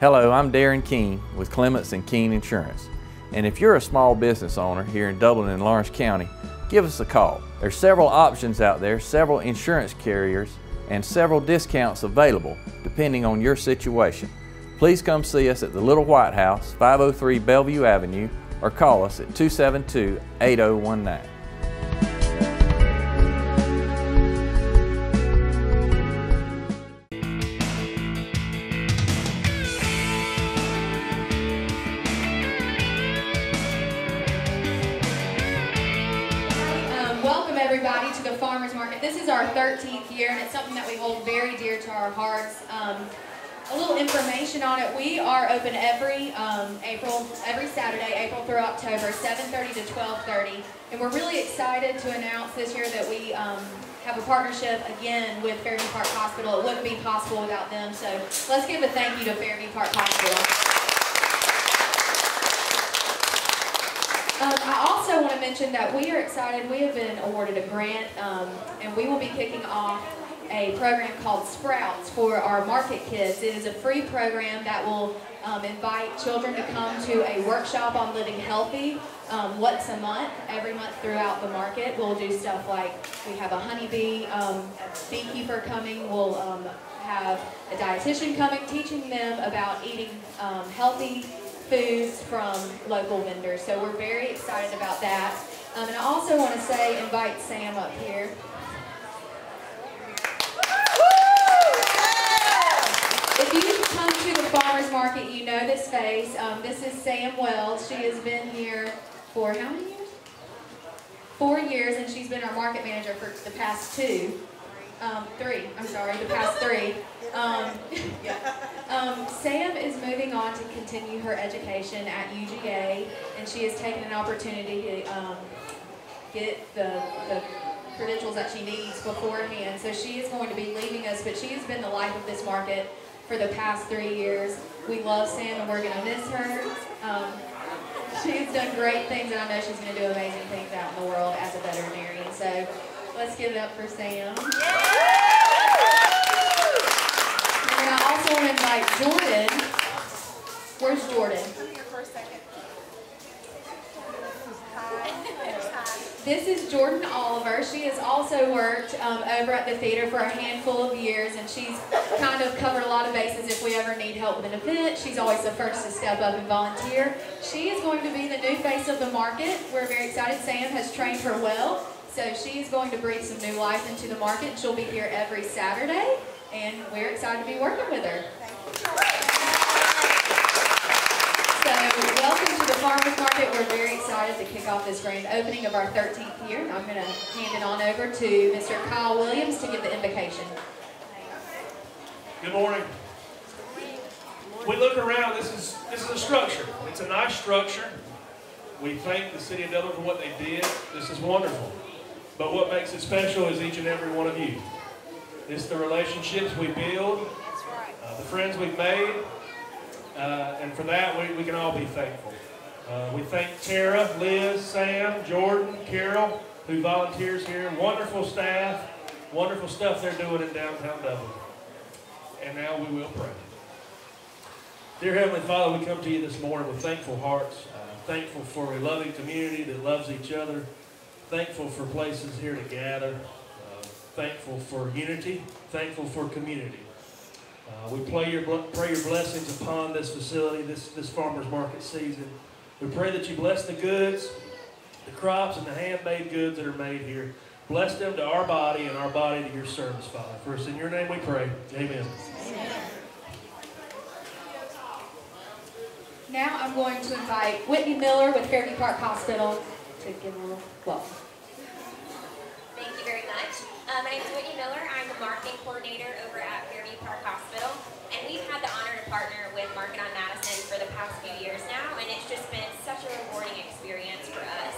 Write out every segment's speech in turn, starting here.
Hello, I'm Darren Keene with Clements & Keene Insurance. And if you're a small business owner here in Dublin and Lawrence County, give us a call. There's several options out there, several insurance carriers, and several discounts available depending on your situation. Please come see us at the Little White House, 503 Bellevue Avenue, or call us at 272-8019. Welcome everybody to the Farmers Market. This is our 13th year and it's something that we hold very dear to our hearts. A little information on it. We are open every Saturday, April through October, 7:30 to 12:30. And we're really excited to announce this year that we have a partnership again with Fairview Park Hospital. It wouldn't be possible without them. So let's give a thank you to Fairview Park Hospital. I also want to mention that we are excited. We have been awarded a grant and we will be kicking off a program called Sprouts for our market kids. It is a free program that will invite children to come to a workshop on living healthy once a month, every month throughout the market. We'll do stuff like we have a honeybee beekeeper coming. We'll have a dietitian coming teaching them about eating healthy foods from local vendors. So we're very excited about that. And I also want to invite Sam up here. If you come to the farmers market, you know this face. This is Sam Wells. She has been here for how many years? 4 years, and she's been our market manager for the past the past three. Sam is moving on to continue her education at UGA, and she has taken an opportunity to get the credentials that she needs beforehand. So she is going to be leaving us, but she has been the life of this market for the past 3 years. We love Sam and we're going to miss her. She has done great things, and I know she's going to do amazing things out in the world as a veterinarian. So let's give it up for Sam. And I also want to invite Jordan. Where's Jordan? Come here for a second. This is Jordan Oliver. She has also worked over at the theater for a handful of years, and she's kind of covered a lot of bases. If we ever need help with an event, she's always the first to step up and volunteer. She is going to be the new face of the market. We're very excited. Sam has trained her well, so she is going to breathe some new life into the market. She'll be here every Saturday, and we're excited to be working with her. So welcome to the Farmers Market. We're very excited to kick off this grand opening of our 13th year. And I'm going to hand it on over to Mr. Kyle Williams to give the invocation. Good morning. We look around, this is a structure. It's a nice structure. We thank the city of Dublin for what they did. This is wonderful. But what makes it special is each and every one of you. It's the relationships we build, the friends we've made, and for that we can all be thankful. We thank Tara, Liz, Sam, Jordan, Carol, who volunteers here. Wonderful staff, wonderful stuff they're doing in downtown Dublin. And now we will pray. Dear Heavenly Father, we come to you this morning with thankful hearts, thankful for a loving community that loves each other, thankful for places here to gather, thankful for unity, thankful for community. We pray your blessings upon this facility, this farmer's market season. We pray that you bless the goods, the crops, and the handmade goods that are made here. Bless them to our body and our body to your service, Father. For us in your name we pray. Amen. Amen. Now I'm going to invite Whitney Miller with Fairview Park Hospital to give a welcome. Thank you very much. My name is Whitney Miller. I'm the marketing coordinator over at Fairview Park Hospital. And we've had the honor to partner with Market on Madison for the past few years now, and it's just been such a rewarding experience for us.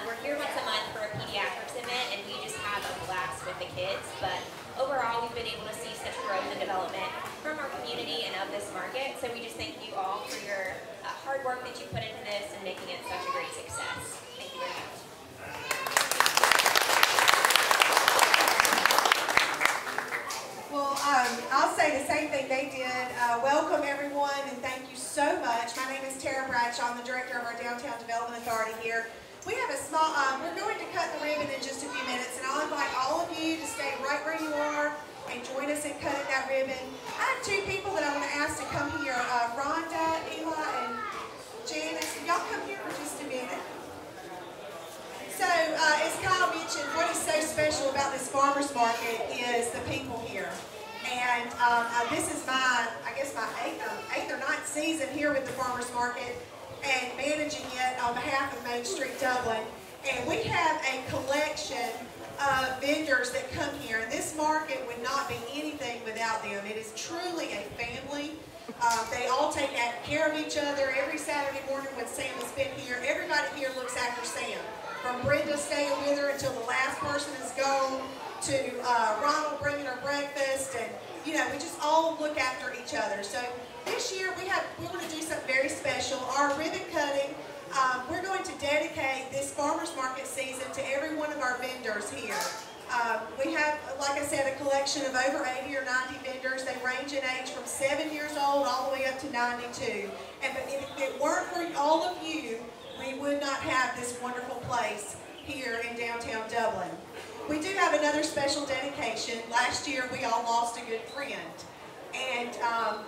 We're here once a month for a pediatrics event, and we just have a blast with the kids. But overall, we've been able to see such growth and development from our community and of this market. So we just thank you all for your hard work that you put into this and making it such a great success. Thank you very much. Well, I'll say the same thing they did. Welcome everyone. everyone, and thank you so much. My name is Bradshaw. I'm the director of our Downtown Development Authority here. We have a small, we're going to cut the ribbon in just a few minutes, and I'll invite all of you to stay right where you are and join us in cutting that ribbon. I have two people that I want to ask to come here, Rhonda, Eli, and Janice. Y'all come here for just a minute. So, as Kyle mentioned, what is so special about this farmer's market is the people here. And this is my eighth or ninth season here with the farmer's market and managing it on behalf of Main Street Dublin. And we have a collection of vendors that come here. And this market would not be anything without them. It is truly a family. They all take care of each other. Every Saturday morning when Sam has been here, everybody here looks after Sam. From Brenda staying with her until the last person is gone, to Ronald bringing her breakfast, and you know, we just all look after each other. So this year we want to do something very special. Our ribbon cutting, we're going to dedicate this farmers market season to every one of our vendors here. We have, like I said, a collection of over 80 or 90 vendors. They range in age from 7 years old all the way up to 92. And if it weren't for all of you, we would not have this wonderful place here in downtown Dublin. We do have another special dedication. Last year we all lost a good friend. And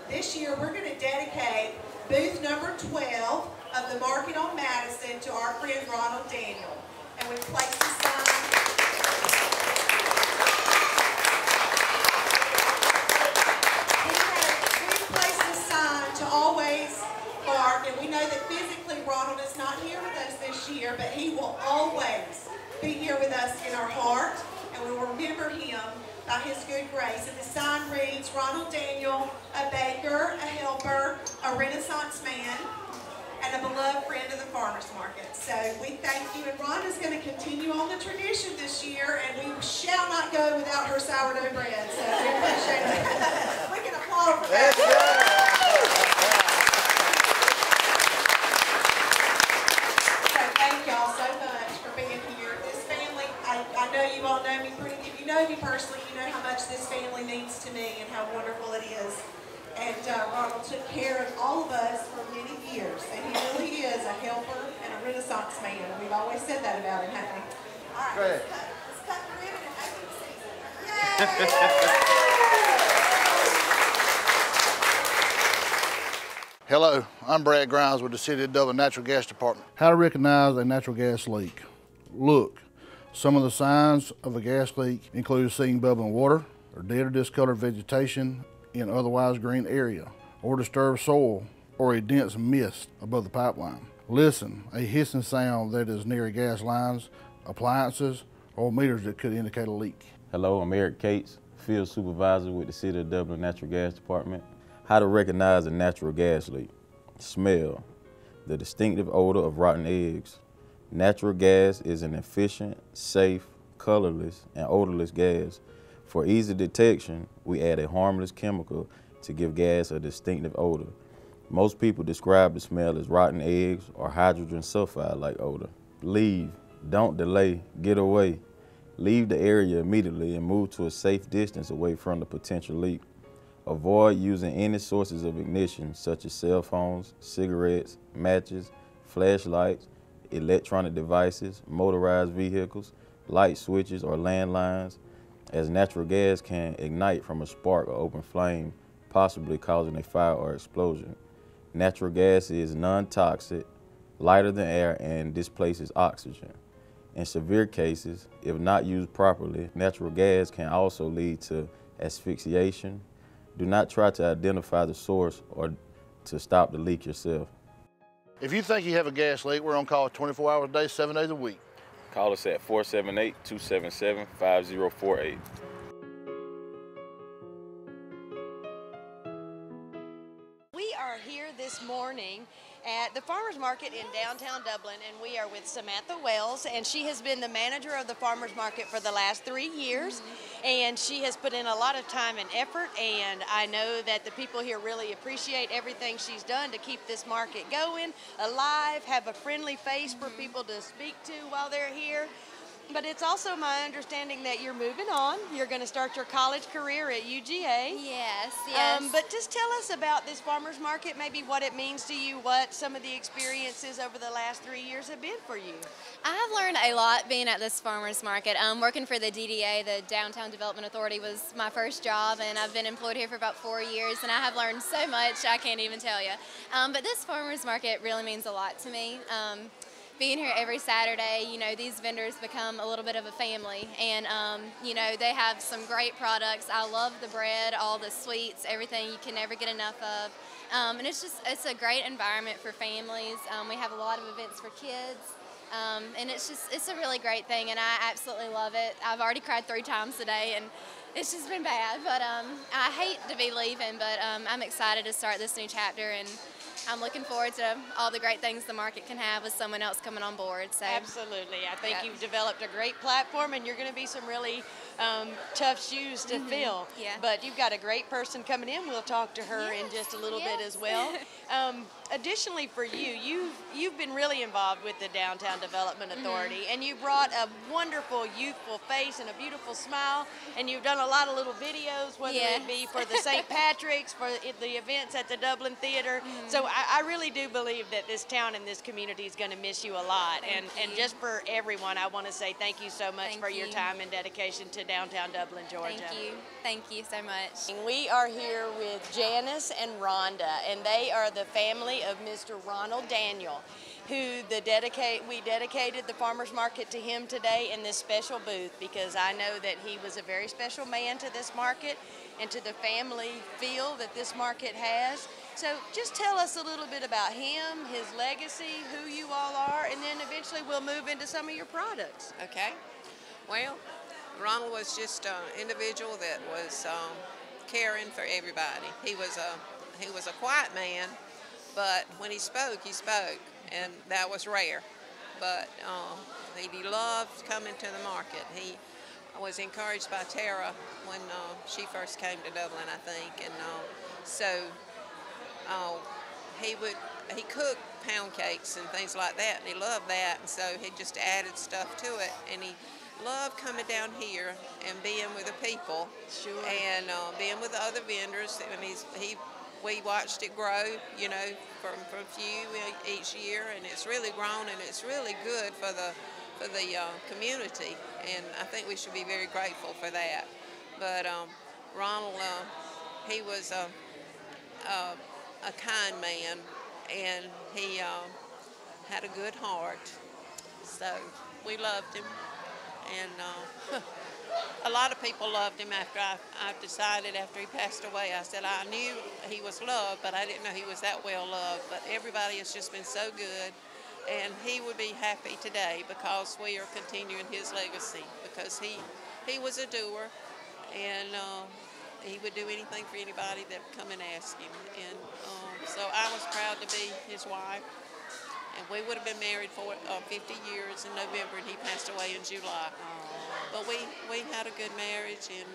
this year we're going to dedicate booth number 12 of the Market on Madison to our friend Ronald Daniel. And we've placed the sign. We've placed the sign to always mark, and we know that physically Ronald is not here with us this year, but he will always be here with us in our heart, and we will remember him by his good grace. And the sign reads, Ronald Daniel, a baker, a helper, a Renaissance man, and a beloved friend of the farmers market. So we thank you, and Rhonda's going to continue on the tradition this year, and we shall not go without her sourdough bread. So we appreciate it. We can applaud for that. So thank y'all so much for being here. This family, I know you all know me pretty good. If you know me personally, you know how much this family means to me and how wonderful it is. And Ronald took care of all of us for many years, and he really is a helper and a Renaissance man. We've always said that about him, haven't we? All right, let's cut the ribbon and open the season. Yay! Hello, I'm Brad Grimes with the City of Dublin Natural Gas Department. How to recognize a natural gas leak. Look, some of the signs of a gas leak include seeing bubbling water or dead or discolored vegetation in otherwise green area, or disturbed soil, or a dense mist above the pipeline. Listen, a hissing sound that is near gas lines, appliances, or meters that could indicate a leak. Hello, I'm Eric Cates, Field Supervisor with the City of Dublin Natural Gas Department. How to recognize a natural gas leak. Smell, the distinctive odor of rotten eggs. Natural gas is an efficient, safe, colorless, and odorless gas. For easy detection, we add a harmless chemical to give gas a distinctive odor. Most people describe the smell as rotten eggs or hydrogen sulfide-like odor. Leave, don't delay, get away. Leave the area immediately and move to a safe distance away from the potential leak. Avoid using any sources of ignition such as cell phones, cigarettes, matches, flashlights, electronic devices, motorized vehicles, light switches, or landlines, as natural gas can ignite from a spark or open flame, possibly causing a fire or explosion. Natural gas is non-toxic, lighter than air, and displaces oxygen. In severe cases, if not used properly, natural gas can also lead to asphyxiation. Do not try to identify the source or to stop the leak yourself. If you think you have a gas leak, we're on call 24 hours a day, 7 days a week. Call us at 478-277-5048. We are here this morning at the Farmers Market in downtown Dublin, and we are with Samantha Wells, and she has been the manager of the Farmers Market for the last 3 years, and she has put in a lot of time and effort, and I know that the people here really appreciate everything she's done to keep this market going, alive, have a friendly face for people to speak to while they're here. But it's also my understanding that you're moving on. You're going to start your college career at UGA. Yes. But just tell us about this farmers market, maybe what it means to you, what some of the experiences over the last 3 years have been for you. I have learned a lot being at this farmers market. Working for the DDA, the Downtown Development Authority, was my first job, and I've been employed here for about 4 years, and I have learned so much I can't even tell you. But this farmers market really means a lot to me. Being here every Saturday, you know, these vendors become a little bit of a family, and you know, they have some great products. I love the bread, all the sweets, everything you can never get enough of. And it's a great environment for families. We have a lot of events for kids. And it's a really great thing, and I absolutely love it. I've already cried 3 times today, and it's just been bad, but I hate to be leaving, but I'm excited to start this new chapter, and I'm looking forward to all the great things the market can have with someone else coming on board. So absolutely. I think you've developed a great platform, and you're going to be some really tough shoes to fill. Yeah. But you've got a great person coming in. We'll talk to her in just a little bit as well. Additionally, for you've been really involved with the Downtown Development Authority, and you brought a wonderful, youthful face and a beautiful smile, and you've done a lot of little videos, whether it be for the St. Patrick's, for the events at the Dublin Theater. So I really do believe that this town and this community is going to miss you a lot. And just for everyone, I want to say thank you so much for your time and dedication to downtown Dublin, Georgia. Thank you. Thank you so much. We are here with Janice and Rhonda, and they are the family of Mr. Ronald Daniel, who we dedicated the farmers market to him today in this special booth, because I know that he was a very special man to this market and to the family feel that this market has. So just tell us a little bit about him, his legacy, who you all are, and then eventually we'll move into some of your products. Okay. Well, Ronald was just an individual that was caring for everybody. He was a quiet man, but when he spoke, and that was rare. But he loved coming to the market. He was encouraged by Tara when she first came to Dublin, I think, and he cooked pound cakes and things like that, and he loved that, and so he just added stuff to it, and he loved coming down here and being with the people, and being with the other vendors. And we watched it grow, you know, from a few each year, and it's really grown, and it's really good for the community, and I think we should be very grateful for that. But Ronald, he was a kind man, and he had a good heart, so we loved him, and a lot of people loved him. After I decided after he passed away, I said I knew he was loved, but I didn't know he was that well loved. But everybody has just been so good, and he would be happy today because we are continuing his legacy, because he was a doer, and he would do anything for anybody that would come and ask him. And so I was proud to be his wife. And we would have been married for 50 years in November, and he passed away in July. But we had a good marriage, and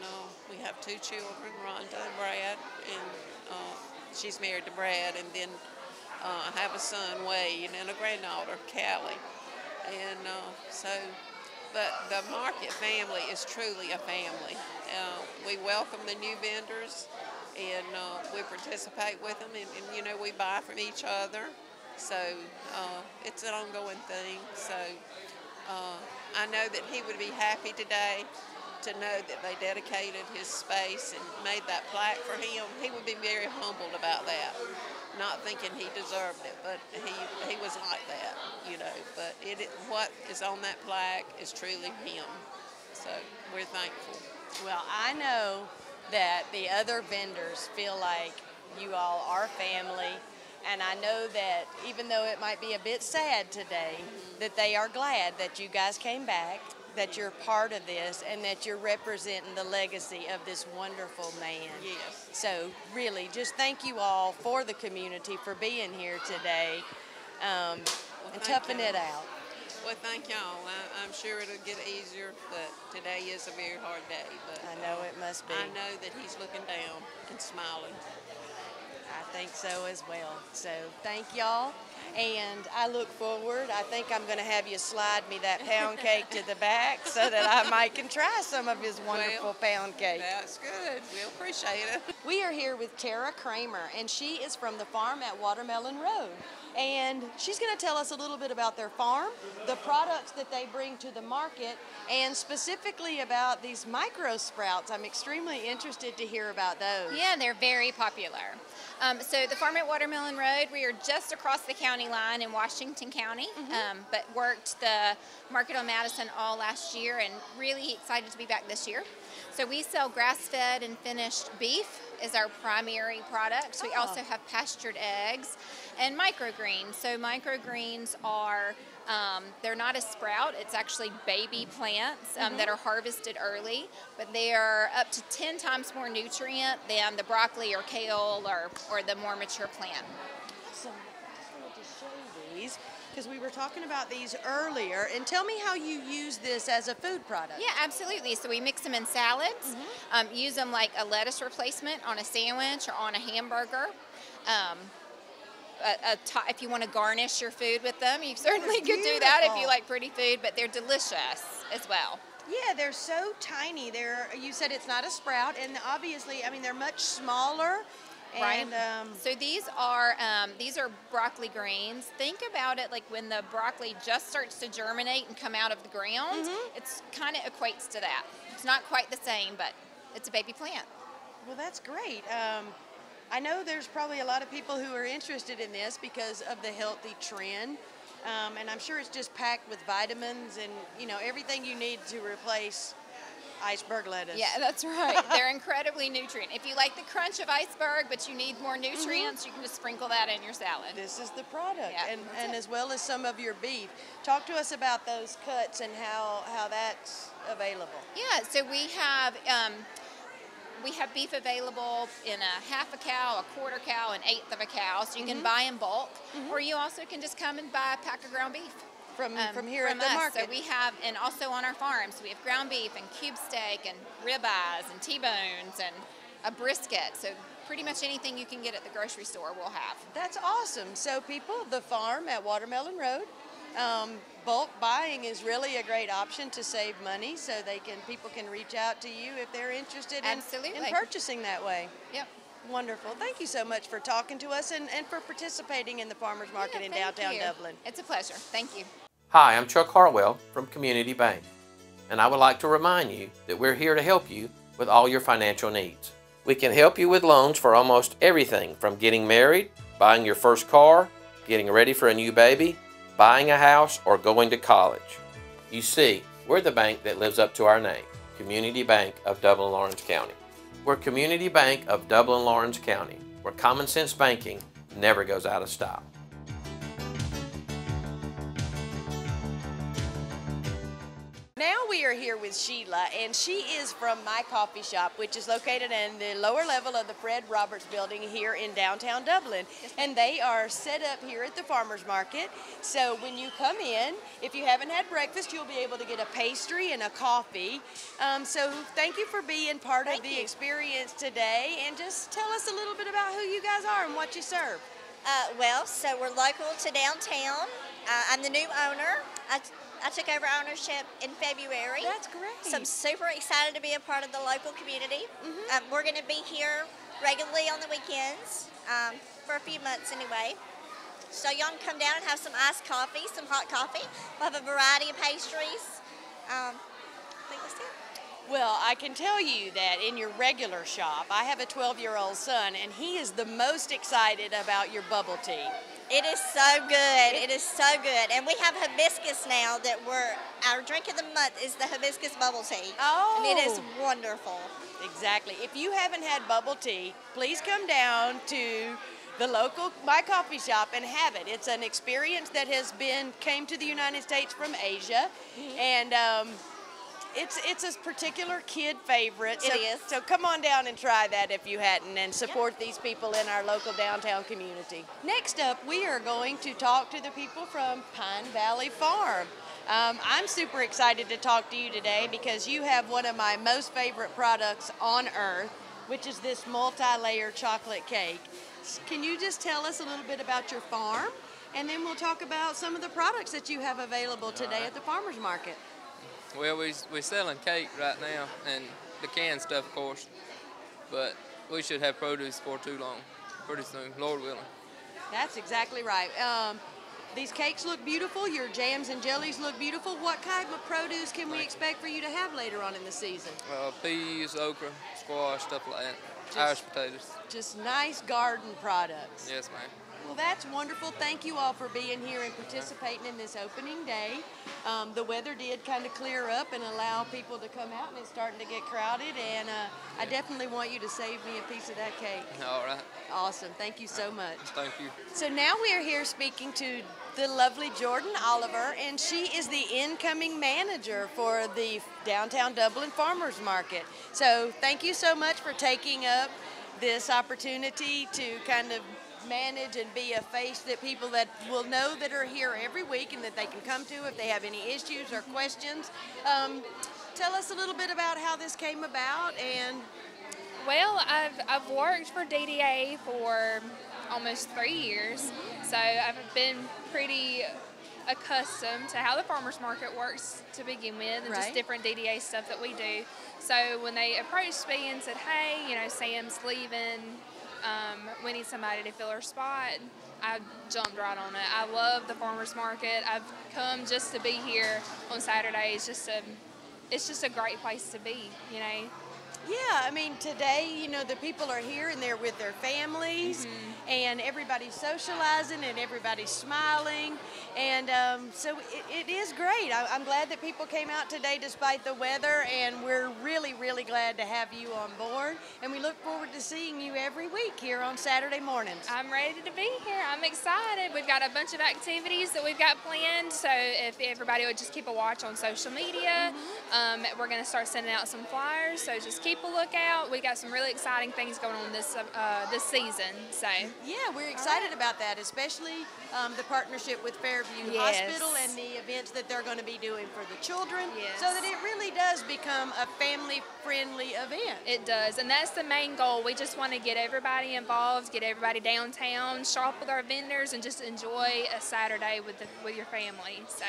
we have 2 children, Rhonda and Brad, and she's married to Brad, and then I have a son, Wade, and a granddaughter, Callie. And but the market family is truly a family. We welcome the new vendors, and we participate with them, and you know, we buy from each other. So it's an ongoing thing. So I know that he would be happy today to know that they dedicated his space and made that plaque for him. He would be very humbled about that, not thinking he deserved it, but he was like that, you know. But what is on that plaque is truly him. So we're thankful. Well, I know that the other vendors feel like you all are family. And I know that even though it might be a bit sad today, that they are glad that you guys came back, that you're part of this, and that you're representing the legacy of this wonderful man. Yes. So really, just thank you all for the community for being here today, and toughing it out. Well, thank y'all. I'm sure it'll get easier, but today is a very hard day. But I know it must be. I know that he's looking down and smiling. I think so as well. So thank y'all. And I look forward. I think I'm going to have you slide me that pound cake to the back so that I might can try some of his wonderful pound cake. That's good. We'll appreciate it. We are here with Tara Kramer, and she is from the farm at Watermelon Road. And she's going to tell us a little bit about their farm, the products that they bring to the market, and specifically about these micro sprouts. I'm extremely interested to hear about those. Yeah, they're very popular. So the farm at Watermelon Road, we are just across the county line in Washington County, but worked the market on Madison all last year and really excited to be back this year. So we sell grass-fed and finished beef is our primary product. We also have pastured eggs and microgreens. So microgreens are, they're not a sprout, it's actually baby plants that are harvested early, but they are up to 10 times more nutrient than the broccoli or kale or the more mature plant. So I just wanted to show these because we were talking about these earlier, and tell me how you use this as a food product. Yeah, absolutely. So we mix them in salads, use them like a lettuce replacement on a sandwich or on a hamburger. If you want to garnish your food with them, you certainly could do that if you like pretty food, but they're delicious as well. Yeah, they're so tiny. You said it's not a sprout, and obviously, I mean, they're much smaller. Right. And, so these are broccoli greens. Think about it like when the broccoli just starts to germinate and come out of the ground. It's kind of equates to that. It's not quite the same, but it's a baby plant. Well, that's great. I know there's probably a lot of people who are interested in this because of the healthy trend. And I'm sure it's just packed with vitamins and, you know, everything you need to replace iceberg lettuce. Yeah, that's right. They're incredibly nutrient. If you like the crunch of iceberg, but you need more nutrients, you can just sprinkle that in your salad. This is the product, yeah, and as well as some of your beef. Talk to us about those cuts and how that's available. Yeah, so we have beef available in a half a cow, a quarter cow, an eighth of a cow, so you can buy in bulk, or you also can just come and buy a pack of ground beef. From here at the market. So we have, and also on our farms, we have ground beef and cube steak and ribeyes and T-bones and a brisket. So pretty much anything you can get at the grocery store we'll have. That's awesome. So people, the farm at Watermelon Road, bulk buying is really a great option to save money. So people can reach out to you if they're interested in purchasing that way. Yep. Wonderful. Thank you so much for talking to us and for participating in the Farmers Market in downtown Dublin. It's a pleasure. Thank you. Hi, I'm Chuck Harwell from Community Bank, and I would like to remind you that we're here to help you with all your financial needs. We can help you with loans for almost everything from getting married, buying your first car, getting ready for a new baby, buying a house, or going to college. You see, we're the bank that lives up to our name, Community Bank of Dublin-Lawrence County. We're Community Bank of Dublin-Lawrence County, where common sense banking never goes out of style. Now we are here with Sheila, and she is from My Coffee Shop, which is located in the lower level of the Fred Roberts building here in downtown Dublin. And they are set up here at the farmers market. So when you come in, if you haven't had breakfast, you'll be able to get a pastry and a coffee. So thank you for being part of the experience today. And just tell us a little bit about who you guys are and what you serve. So we're local to downtown. I'm the new owner. I took over ownership in February. That's great. So I'm super excited to be a part of the local community. We're going to be here regularly on the weekends, for a few months anyway. So y'all can come down and have some iced coffee, some hot coffee. We'll have a variety of pastries. I think that's it. Well, I can tell you that in your regular shop, I have a 12-year-old son, and he is the most excited about your bubble tea. It is so good. It is so good. And we have hibiscus now that our drink of the month is the hibiscus bubble tea. Oh. And it is wonderful. Exactly. If you haven't had bubble tea, please come down to the local My Coffee Shop and have it. It's an experience that came to the United States from Asia. And it's a particular kid favorite. It is. So come on down and try that if you hadn't, and support these people in our local downtown community. Next up, we are going to talk to the people from Pine Valley Farm. I'm super excited to talk to you today because you have one of my most favorite products on earth, which is this multi-layer chocolate cake. minutes, can you just tell us a little bit about your farm? And then we'll talk about some of the products that you have available today at the farmer's market. Well, we're selling cake right now, and the canned stuff, of course. But we should have produce for too long, pretty soon, Lord willing. That's exactly right. These cakes look beautiful. Your jams and jellies look beautiful. What kind of produce can we expect for you to have later on in the season? Peas, okra, squash, stuff like that. Irish potatoes. Just nice garden products. Yes, ma'am. Well, that's wonderful. Thank you all for being here and participating in this opening day. The weather did kind of clear up and allow people to come out, and it's starting to get crowded, and I definitely want you to save me a piece of that cake. All right. Awesome. Thank you so much. Thank you. So now we are here speaking to the lovely Jordan Oliver, and she is the incoming manager for the Downtown Dublin Farmers Market. So thank you so much for taking up this opportunity to kind of manage and be a face that people that will know that are here every week and that they can come to if they have any issues or questions. Tell us a little bit about how this came about. And well, I've worked for DDA for almost 3 years, so I've been pretty accustomed to how the farmers market works to begin with, and just different DDA stuff that we do. So when they approached me and said, hey, you know, Sam's leaving, we need somebody to fill her spot, I jumped right on it. I love the farmers market. I've come just to be here on Saturdays. It's just a great place to be, you know. Yeah, I mean, today, you know, the people are here and they're with their families, and everybody's socializing and everybody's smiling, and so it is great. I'm glad that people came out today despite the weather, and we're really, really glad to have you on board, and we look forward to seeing you every week here on Saturday mornings. I'm ready to be here. I'm excited. We've got a bunch of activities that we've got planned, so if everybody would just keep a watch on social media, we're going to start sending out some flyers, so just keep a lookout. We got some really exciting things going on this season. So yeah, we're excited about that, especially the partnership with Fairview Hospital and the events that they're going to be doing for the children, so that it really does become a family-friendly event. It does, and that's the main goal. We just want to get everybody involved, get everybody downtown, shop with our vendors, and just enjoy a Saturday with your family. So.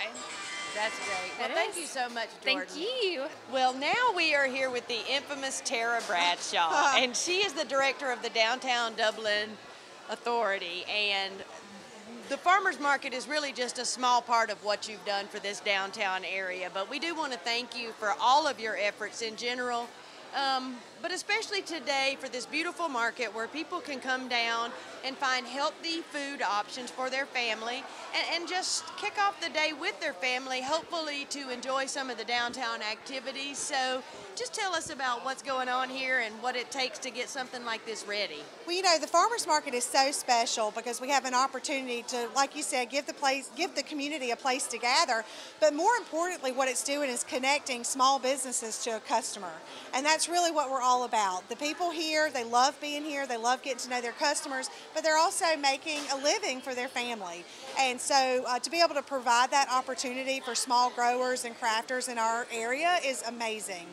That's great. Well, thank you so much, Jordan. Thank you. Well, now we are here with the infamous Tara Bradshaw, and she is the director of the Downtown Dublin Authority, and the farmers market is really just a small part of what you've done for this downtown area, but we do want to thank you for all of your efforts in general, but especially today for this beautiful market where people can come down and find healthy food options for their family, and just kick off the day with their family, hopefully to enjoy some of the downtown activities. So just tell us about what's going on here and what it takes to get something like this ready. Well, you know, the farmers market is so special because we have an opportunity to, like you said, give the community a place to gather, but more importantly, what it's doing is connecting small businesses to a customer, and that's really what we're all about. The people here, they love being here, they love getting to know their customers, but they're also making a living for their family. And so to be able to provide that opportunity for small growers and crafters in our area is amazing.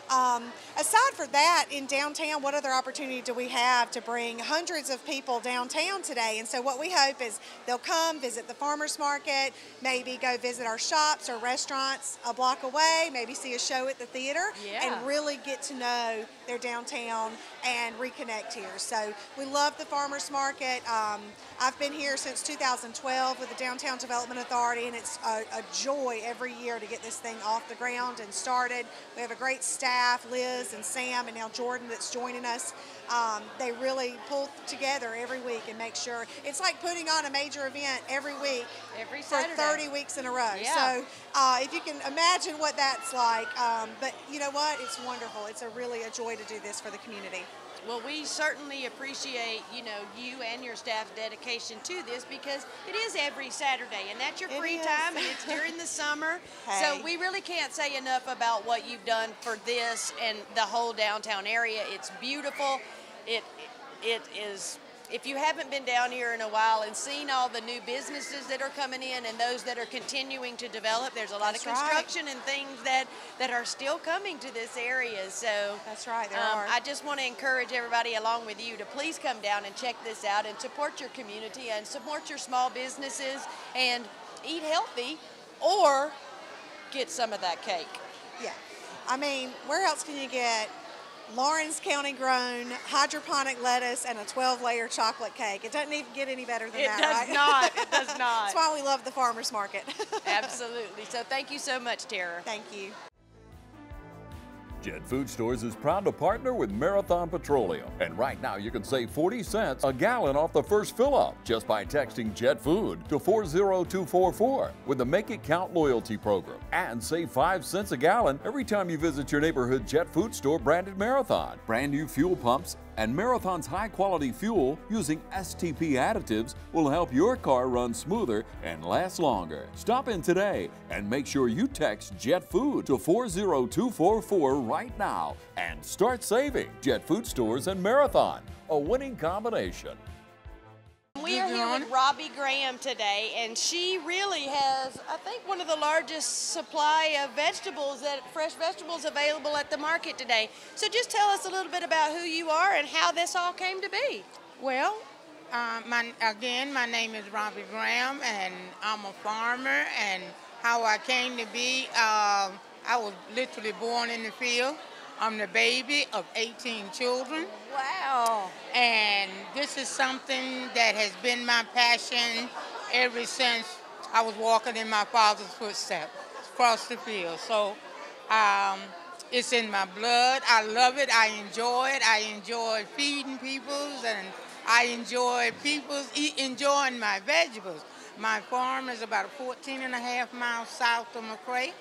Aside from that, in downtown, what other opportunity do we have to bring hundreds of people downtown today? And so what we hope is they'll come visit the farmers market, maybe go visit our shops or restaurants a block away, maybe see a show at the theater, and really get to know their downtown and reconnect here. So we love the farmers market. I've been here since 2012 with the Downtown Development Authority, and it's a joy every year to get this thing off the ground and started. We have a great staff, Liz and Sam, and now Jordan that's joining us. They really pull together every week and make sure. It's like putting on a major event every week every for Saturday. 30 weeks in a row. Yeah. So if you can imagine what that's like, but you know what? It's wonderful. It's really a joy to do this for the community. Well, we certainly appreciate, you know, you and your staff's dedication to this, because it is every Saturday, and that's your free time, and it's during the summer. So we really can't say enough about what you've done for this and the whole downtown area. It's beautiful. if you haven't been down here in a while and seen all the new businesses that are coming in and those that are continuing to develop, there's a lot of construction and things that are still coming to this area. So that's right, there are. I just want to encourage everybody along with you to please come down and check this out and support your community and support your small businesses and eat healthy or get some of that cake. Yeah. I mean, where else can you get Lawrence County grown hydroponic lettuce and a 12-layer chocolate cake? It doesn't even get any better than that, right? It does not. It does not. That's why we love the farmers market. Absolutely. So thank you so much, Tara. Thank you. Jet Food Stores is proud to partner with Marathon Petroleum. And right now you can save 40 cents a gallon off the first fill-up just by texting Jet Food to 40244 with the Make It Count loyalty program. And save 5 cents a gallon every time you visit your neighborhood Jet Food Store branded Marathon. Brand new fuel pumps and Marathon's high-quality fuel using STP additives will help your car run smoother and last longer. Stop in today and make sure you text Jet Food to 40244 right now and start saving. Jet Food Stores and Marathon, a winning combination. We are here with Robby Graham today, and she really has, I think, one of the largest supply of vegetables, fresh vegetables available at the market today. So just tell us a little bit about who you are and how this all came to be. Well, my name is Robby Graham, and I'm a farmer, and how I came to be, I was literally born in the field. I'm the baby of 18 children. Wow. And this is something that has been my passion ever since I was walking in my father's footsteps across the field. So it's in my blood. I love it. I enjoy it. I enjoy feeding people, and I enjoy people enjoying my vegetables. My farm is about 14.5 miles south of McRae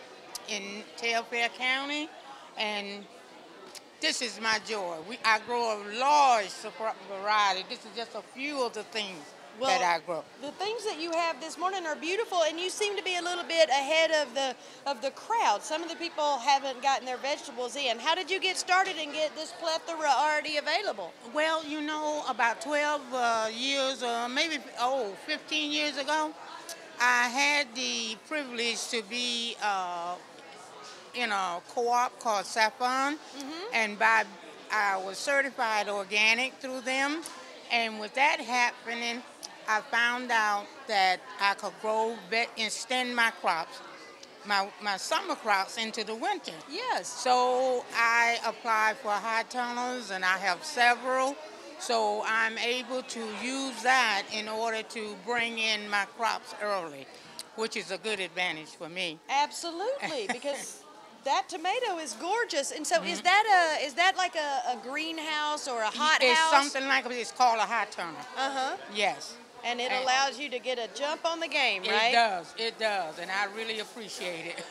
in Telfair County, and this is my joy. I grow a large variety. This is just a few of the things that I grow. The things that you have this morning are beautiful, and you seem to be a little bit ahead of the crowd. Some of the people haven't gotten their vegetables in. How did you get started and get this plethora already available? Well, you know, about 12 years, or maybe 15 years ago, I had the privilege to be in a co-op called Saffron, and I was certified organic through them. And with that happening, I found out that I could grow, extend my crops, my summer crops into the winter. Yes. So I applied for high tunnels, and I have several. So I'm able to use that in order to bring in my crops early, which is a good advantage for me. Absolutely, because that tomato is gorgeous. And so is that like a greenhouse or a hot house? It's something like it's called a hot tunnel. Yes. And it allows you to get a jump on the game, right? It does, and I really appreciate it.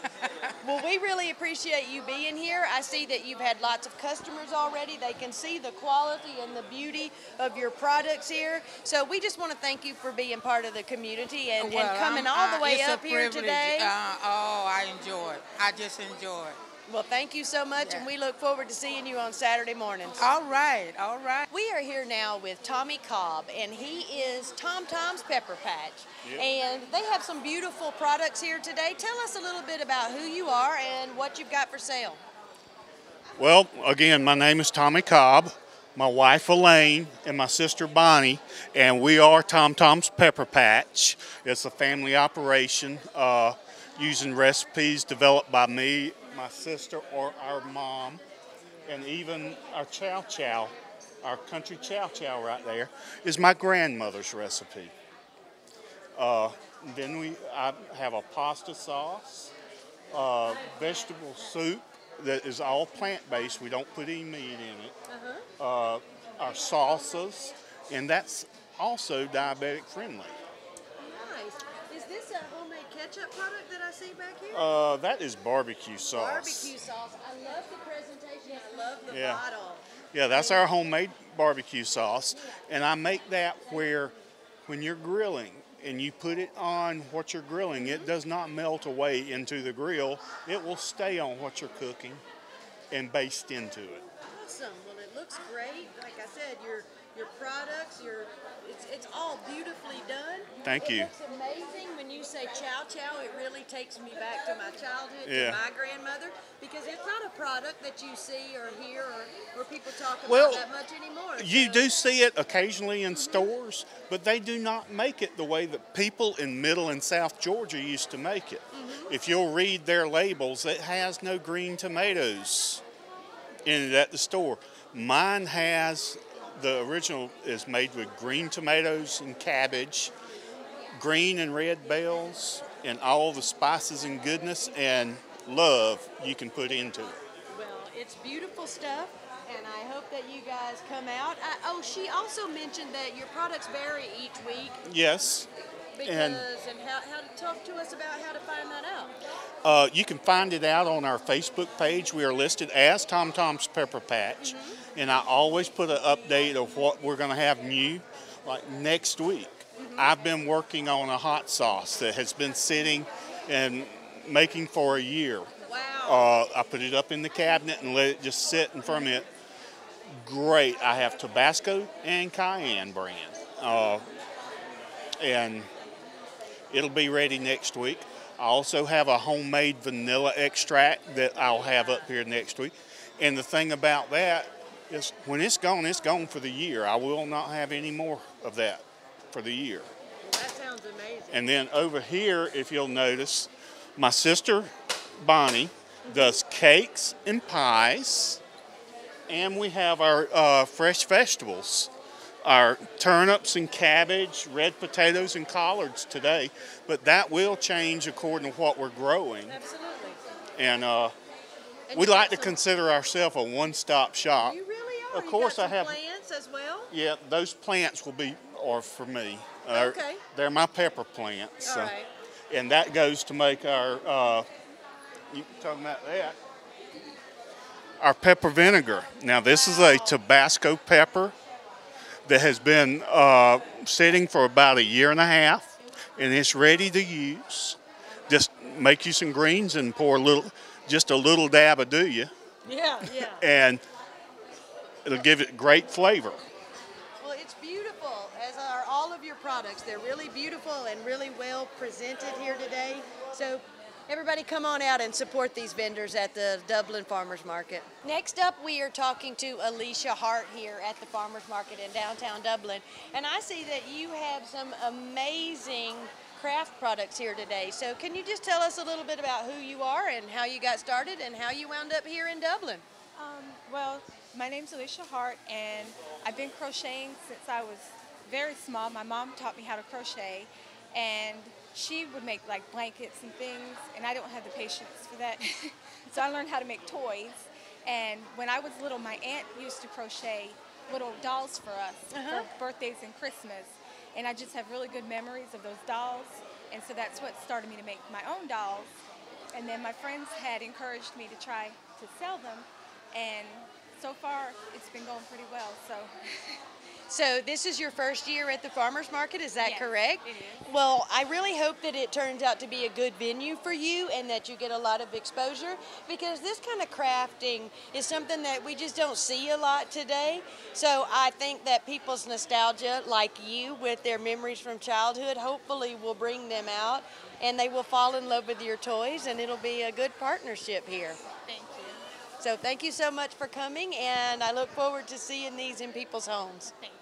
Well, we really appreciate you being here. I see that you've had lots of customers already. They can see the quality and the beauty of your products here. So we just want to thank you for being part of the community and coming all the way up here today. I enjoy it. I just enjoy it. Well, thank you so much, and we look forward to seeing you on Saturday mornings. All right, all right. We are here now with Tommy Cobb, and he is Tom Tom's Pepper Patch. Yep. And they have some beautiful products here today. Tell us a little bit about who you are and what you've got for sale. Well, again, my name is Tommy Cobb, my wife Elaine, and my sister Bonnie, and we are Tom Tom's Pepper Patch. It's a family operation using recipes developed by me, my sister, or our mom, and even our chow chow, our country chow chow right there, is my grandmother's recipe. Then I have a pasta sauce, vegetable soup that is all plant-based. We don't put any meat in it. Our salsas, and that's also diabetic friendly. Is this a homemade ketchup product that I see back here? That is barbecue sauce. Barbecue sauce. I love the presentation. I love the bottle. Yeah, that's our homemade barbecue sauce. And I make that where when you're grilling and you put it on what you're grilling, it does not melt away into the grill. It will stay on what you're cooking and baste into it. Awesome. Well, it looks great. Like I said, your products, it's all beautifully done. Thank you. It looks amazing when you say chow chow. It really takes me back to my childhood, Yeah. to my grandmother, because it's not a product that you see or hear or people talk about that much anymore. You do see it occasionally in stores, but they do not make it the way that people in Middle and South Georgia used to make it. If you'll read their labels, it has no green tomatoes in it at the store. Mine has, the original is made with green tomatoes and cabbage, green and red bells, and all the spices and goodness and love you can put into it. Well, it's beautiful stuff, and I hope that you guys come out. Oh, she also mentioned that your products vary each week. Yes. And how to talk to us about how to find that out. You can find it out on our Facebook page. We are listed as Tom Tom's Pepper Patch, and I always put an update of what we're going to have new, like next week. I've been working on a hot sauce that has been sitting and making for a year. Wow. I put it up in the cabinet and let it just sit and ferment. Great. I have Tabasco and Cayenne brand. And it'll be ready next week. I also have a homemade vanilla extract that I'll have up here next week. And the thing about that is when it's gone for the year. I will not have any more of that for the year. That sounds amazing. And then over here, if you'll notice, my sister Bonnie does cakes and pies, and we have our fresh vegetables, our turnips and cabbage, red potatoes and collards today, but that will change according to what we're growing. Absolutely. And we like to consider ourselves a one-stop shop. You really are. Of course, you got I have plants as well. Yeah, those plants are for me. Okay. They're my pepper plants. All right. And that goes to make our, you talking about that, our pepper vinegar. Now this is a Tabasco pepper that has been sitting for about a year and a half, and it's ready to use. Just make you some greens and pour just a little dab of you. Yeah. And it'll give it great flavor. Well, it's beautiful, as are all of your products. They're really beautiful and really well presented here today. So everybody come on out and support these vendors at the Dublin Farmers Market. Next up, we are talking to Alicia Hart here at the Farmers Market in downtown Dublin. And I see that you have some amazing craft products here today. So can you just tell us a little bit about who you are and how you got started and how you wound up here in Dublin? Well, my name's Alicia Hart, and I've been crocheting since I was very small. My mom taught me how to crochet, and she would make like blankets and things, and I don't have the patience for that. So I learned how to make toys. And when I was little, my aunt used to crochet little dolls for us for birthdays and Christmas. And I just have really good memories of those dolls. And so that's what started me to make my own dolls. And then my friends had encouraged me to try to sell them. And so far, it's been going pretty well. So this is your first year at the Farmers Market, is that correct? It is. Well, I really hope that it turns out to be a good venue for you and that you get a lot of exposure, because this kind of crafting is something that we just don't see a lot today. So I think that people's nostalgia, like you, with their memories from childhood, hopefully will bring them out and they will fall in love with your toys, and it'll be a good partnership here. Thank you. So thank you so much for coming, and I look forward to seeing these in people's homes. Thank you.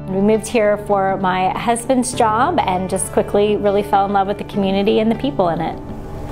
We moved here for my husband's job and just quickly really fell in love with the community and the people in it.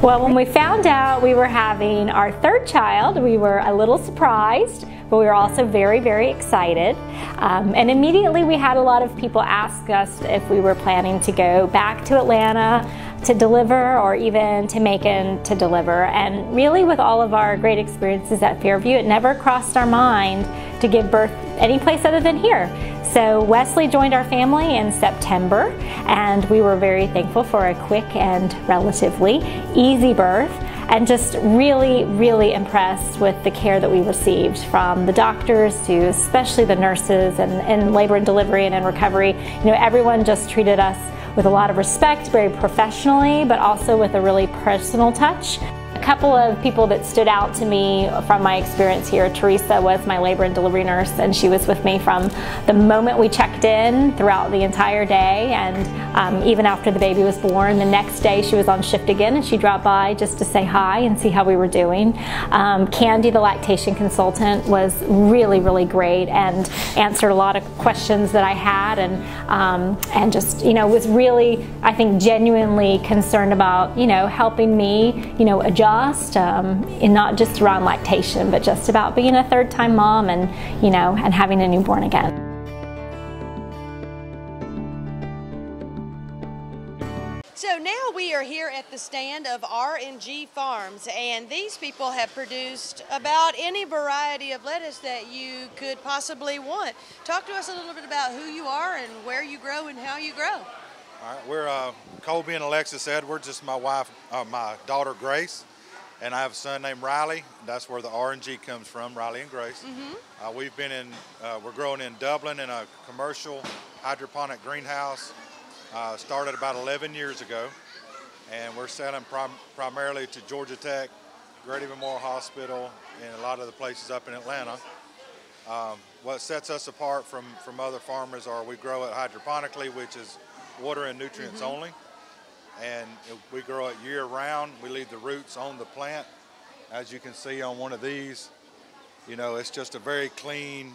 Well, when we found out we were having our third child, we were a little surprised, but we were also very, very excited. And immediately we had a lot of people ask us if we were planning to go back to Atlanta to deliver, or even to Macon to deliver. And really, with all of our great experiences at Fairview, it never crossed our mind to give birth any place other than here. So Wesley joined our family in September, and we were very thankful for a quick and relatively easy birth, and just really, really impressed with the care that we received from the doctors to especially the nurses and labor and delivery and in recovery. You know, everyone just treated us with a lot of respect, very professionally, but also with a really personal touch. couple of people that stood out to me from my experience here. Teresa was my labor and delivery nurse, and she was with me from the moment we checked in throughout the entire day, and even after the baby was born. The next day she was on shift again, and she dropped by just to say hi and see how we were doing. Candy, the lactation consultant, was really, really great and answered a lot of questions that I had, and just, you know, was really, I think, genuinely concerned about, you know, helping me, you know, adjust, and not just around lactation, but just about being a third-time mom and, you know, and having a newborn again. So now we are here at the stand of RNG Farms, and these people have produced about any variety of lettuce that you could possibly want. Talk to us a little bit about who you are and where you grow and how you grow. All right, we're Colby and Alexis Edwards. This is my wife, my daughter Grace, and I have a son named Riley. That's where the RNG comes from, Riley and Grace. We've been in, we're growing in Dublin in a commercial hydroponic greenhouse. Started about 11 years ago, and we're selling primarily to Georgia Tech, Grady Memorial Hospital, and a lot of the places up in Atlanta. What sets us apart from other farmers are we grow it hydroponically, which is water and nutrients only, and we grow it year-round. We leave the roots on the plant. As you can see on one of these, you know, it's just a very clean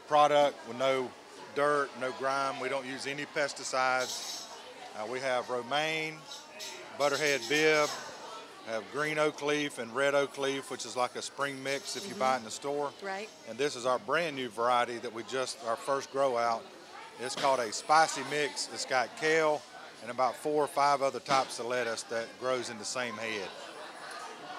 product with no dirt, no grime. We don't use any pesticides. We have romaine, butterhead bib, have green oak leaf and red oak leaf, which is like a spring mix if you buy it in the store. Right. And this is our brand new variety that we just, our first grow out. It's called a spicy mix. It's got kale and about 4 or 5 other types of lettuce that grows in the same head.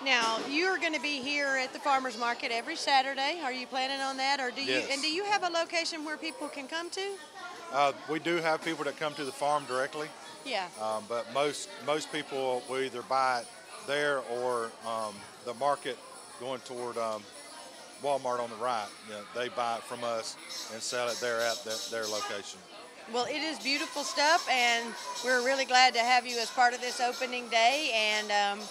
Now, you're going to be here at the farmers market every Saturday. Are you planning on that, or do you? Yes. And do you have a location where people can come to? We do have people that come to the farm directly. Yeah. But most people will either buy it there or the market going toward Walmart on the right. You know, they buy it from us and sell it there at their location. Well, it is beautiful stuff, and we're really glad to have you as part of this opening day, and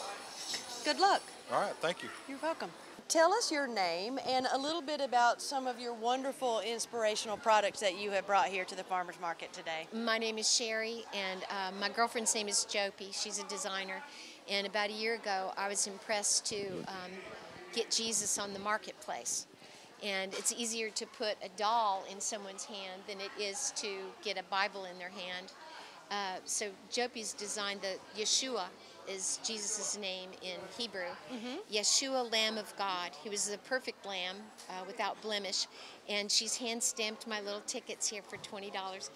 good luck. All right, thank you. You're welcome. Tell us your name and a little bit about some of your wonderful inspirational products that you have brought here to the farmers market today. My name is Sherry, and my girlfriend's name is Jopie. She's a designer, and about a year ago I was impressed to get Jesus on the marketplace. And it's easier to put a doll in someone's hand than it is to get a Bible in their hand. So Jopie's designed the Yeshua is Jesus' name in Hebrew. Yeshua, Lamb of God. He was the perfect lamb without blemish. And she's hand-stamped my little tickets here for $20.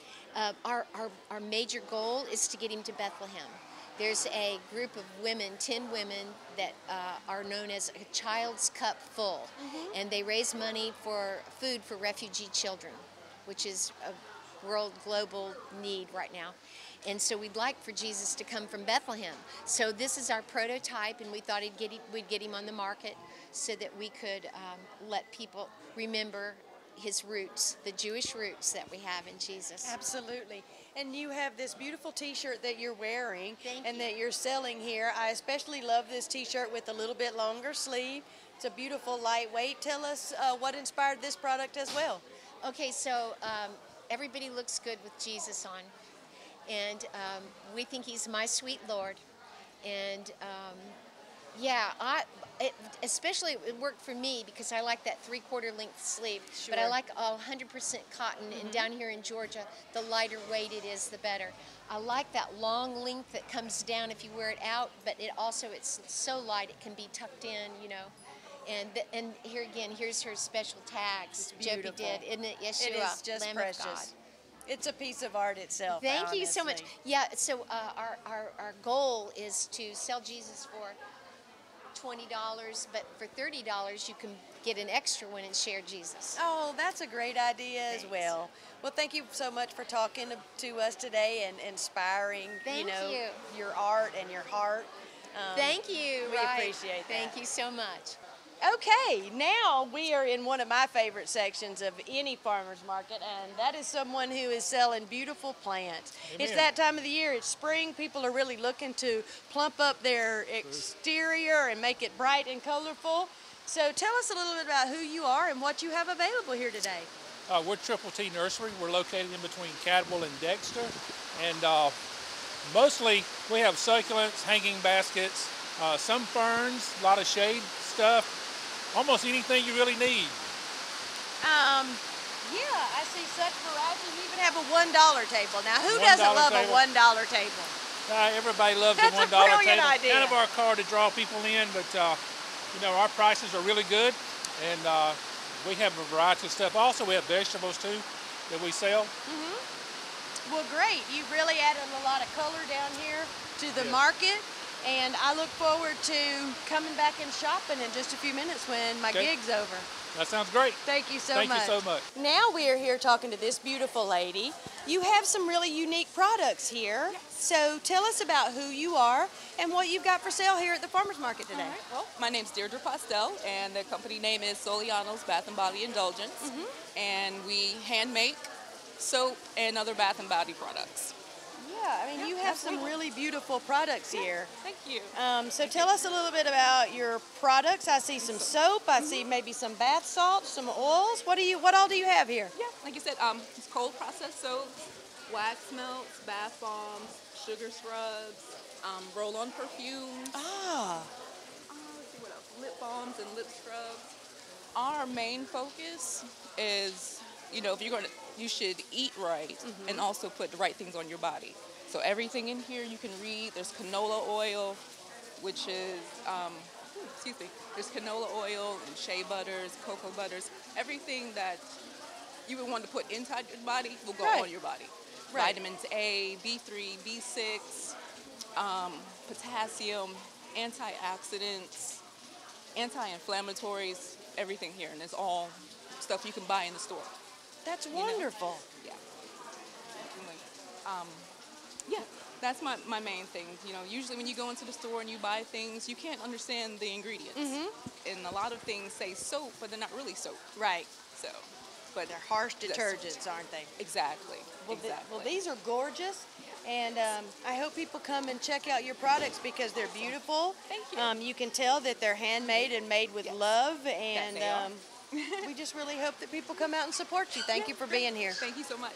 Our major goal is to get him to Bethlehem. There's a group of women, 10 women, that are known as a Child's Cup Full. And they raise money for food for refugee children, which is a global need right now. And so we'd like for Jesus to come from Bethlehem. So this is our prototype, and we thought we'd get him on the market so that we could let people remember his roots, the Jewish roots that we have in Jesus. Absolutely. And you have this beautiful t-shirt that you're wearing and that you're selling here. I especially love this t-shirt with a little bit longer sleeve. It's a beautiful lightweight. Tell us what inspired this product as well. Okay, so everybody looks good with Jesus on. And we think he's my sweet Lord. And yeah, especially it worked for me because I like that 3/4 length sleeve. But I like 100% cotton, and down here in Georgia, the lighter weight it is, the better. I like that long length that comes down if you wear it out, but it's so light it can be tucked in, you know. And here again, here's her special tags. Jopie did, isn't it? Yeshua, it is just Lamb precious. of God. It's a piece of art itself. Thank you so much. Yeah, so our goal is to sell Jesus for $20, but for $30 you can get an extra one and share Jesus. Oh, that's a great idea as well. Well, thank you so much for talking to us today and inspiring your art and your heart. Thank you. We appreciate that. Thank you so much. Okay, now we are in one of my favorite sections of any farmer's market, and that is someone who is selling beautiful plants. Amen. It's that time of the year, it's spring, people are really looking to plump up their exterior and make it bright and colorful. So tell us a little bit about who you are and what you have available here today. We're T Nursery. We're located in between Cadwell and Dexter, and mostly we have succulents, hanging baskets, some ferns, a lot of shade stuff. Almost anything you really need. Yeah, I see such variety. You even have a $1 table. Now, who doesn't love a $1 table? Everybody loves That's the $1 a brilliant table. idea. Kind of our card to draw people in, but you know, our prices are really good, and we have a variety of stuff. Also, we have vegetables too that we sell. Well, great. You really added a lot of color down here to the market. And I look forward to coming back and shopping in just a few minutes when my gig's over. That sounds great. Thank you so much. Thank you so much. Now we are here talking to this beautiful lady. You have some really unique products here. Yes. So tell us about who you are and what you've got for sale here at the farmer's market today. Well, my name's Deirdre Costello, and the company name is Soliano's Bath and Body Indulgence. And we hand make soap and other bath and body products. Yeah, I mean, you have some really beautiful products here. Thank you. So tell us a little bit about your products. I see some soap. I see maybe some bath salts, some oils. What all do you have here? Yeah, like you said, it's cold processed soaps, wax melts, bath bombs, sugar scrubs, roll-on perfumes. Ah. Let's see what else. Lip balms and lip scrubs. Our main focus is, you know, if you're going to, you should eat right and also put the right things on your body. So everything in here you can read. There's canola oil, which is, excuse me, there's canola oil and shea butters, cocoa butters. Everything that you would want to put inside your body will go on your body. Right. Vitamins A, B3, B6, potassium, antioxidants, anti-inflammatories, everything here. And it's all stuff you can buy in the store. That's wonderful. Yeah. Yeah, that's my main thing. You know, usually when you go into the store and you buy things, you can't understand the ingredients. And a lot of things say soap, but they're not really soap. Right. So, but they're harsh detergents, aren't they? Exactly. Well, these are gorgeous. And I hope people come and check out your products because they're beautiful. Thank you. You can tell that they're handmade and made with love. And we just really hope that people come out and support you. Thank you for being here. Thank you so much.